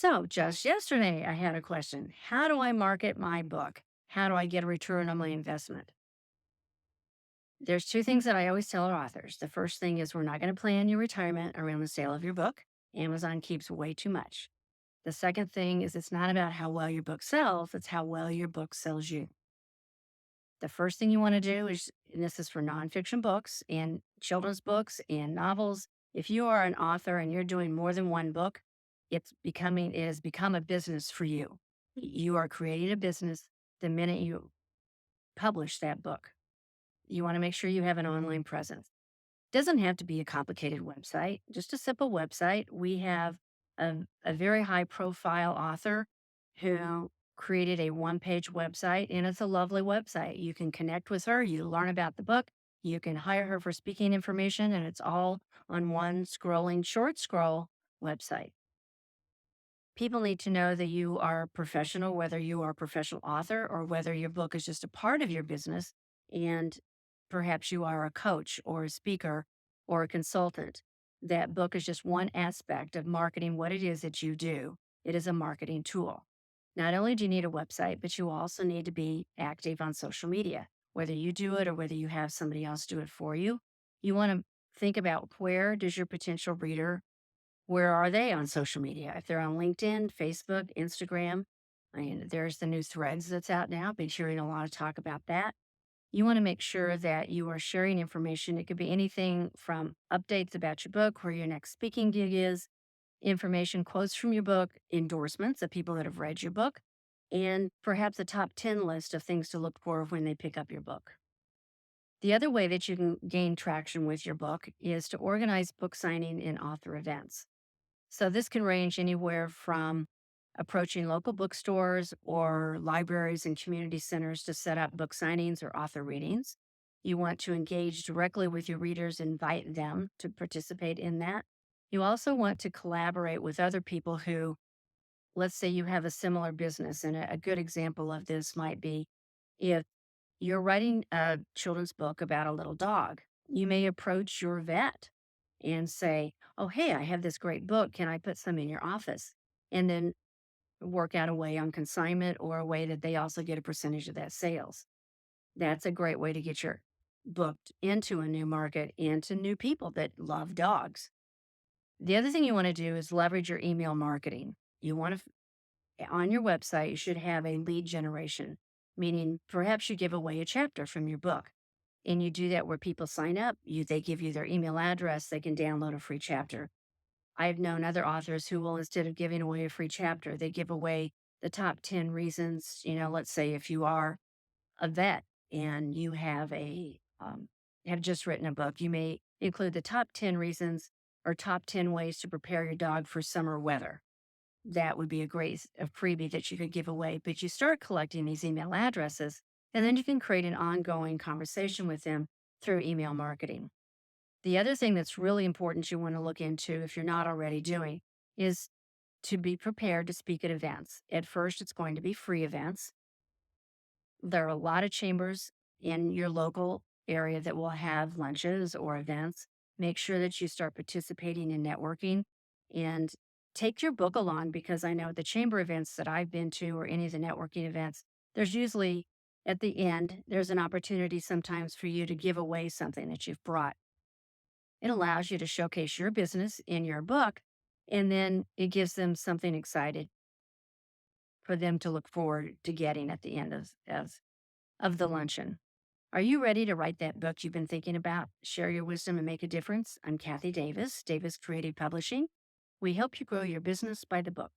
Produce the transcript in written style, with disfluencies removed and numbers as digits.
So, just yesterday, I had a question. How do I market my book? How do I get a return on my investment? There's two things that I always tell our authors. The first thing is we're not going to plan your retirement around the sale of your book. Amazon keeps way too much. The second thing is it's not about how well your book sells, it's how well your book sells you. The first thing you want to do is, and this is for nonfiction books and children's books and novels. If you are an author and you're doing more than one book, it has become a business for you. You are creating a business the minute you publish that book. You want to make sure you have an online presence. Doesn't have to be a complicated website, just a simple website. We have a very high profile author who created a one-page website, and it's a lovely website. You can connect with her, you learn about the book, you can hire her for speaking information, and it's all on one scrolling short scroll website. People need to know that you are professional, whether you are a professional author or whether your book is just a part of your business. And perhaps you are a coach or a speaker or a consultant. That book is just one aspect of marketing what it is that you do. It is a marketing tool. Not only do you need a website, but you also need to be active on social media, whether you do it or whether you have somebody else do it for you. You want to think about where does your potential reader where are they on social media? If they're on LinkedIn, Facebook, Instagram, I mean, there's the new threads that's out now. Been hearing a lot of talk about that. You want to make sure that you are sharing information. It could be anything from updates about your book, where your next speaking gig is, information, quotes from your book, endorsements of people that have read your book, and perhaps a top 10 list of things to look for when they pick up your book. The other way that you can gain traction with your book is to organize book signing and author events. So this can range anywhere from approaching local bookstores or libraries and community centers to set up book signings or author readings. You want to engage directly with your readers, invite them to participate in that. You also want to collaborate with other people who, let's say you have a similar business. And a good example of this might be if you're writing a children's book about a little dog, you may approach your vet and say, "Oh, hey, I have this great book. Can I put some in your office?" And then work out a way on consignment or a way that they also get a percentage of that sales. That's a great way to get your book into a new market and to new people that love dogs. The other thing you want to do is leverage your email marketing. You want to on your website, you should have a lead generation, meaning perhaps you give away a chapter from your book. And you do that where people sign up, they give you their email address, they can download a free chapter. I've known other authors who will, instead of giving away a free chapter, they give away the top 10 reasons. Let's say if you are a vet and you have just written a book, you may include the top 10 reasons or top 10 ways to prepare your dog for summer weather. That would be a freebie that you could give away. But you start collecting these email addresses, and then you can create an ongoing conversation with them through email marketing. The other thing that's really important you want to look into, if you're not already doing, is to be prepared to speak at events. At first, it's going to be free events. There are a lot of chambers in your local area that will have lunches or events. Make sure that you start participating in networking and take your book along, because I know the chamber events that I've been to or any of the networking events, there's usually at the end, there's an opportunity sometimes for you to give away something that you've brought. It allows you to showcase your business in your book, and then it gives them something excited for them to look forward to getting at the end of the luncheon. Are you ready to write that book you've been thinking about? Share your wisdom and make a difference. I'm Cathy Davis, Davis Creative Publishing. We help you grow your business by the book.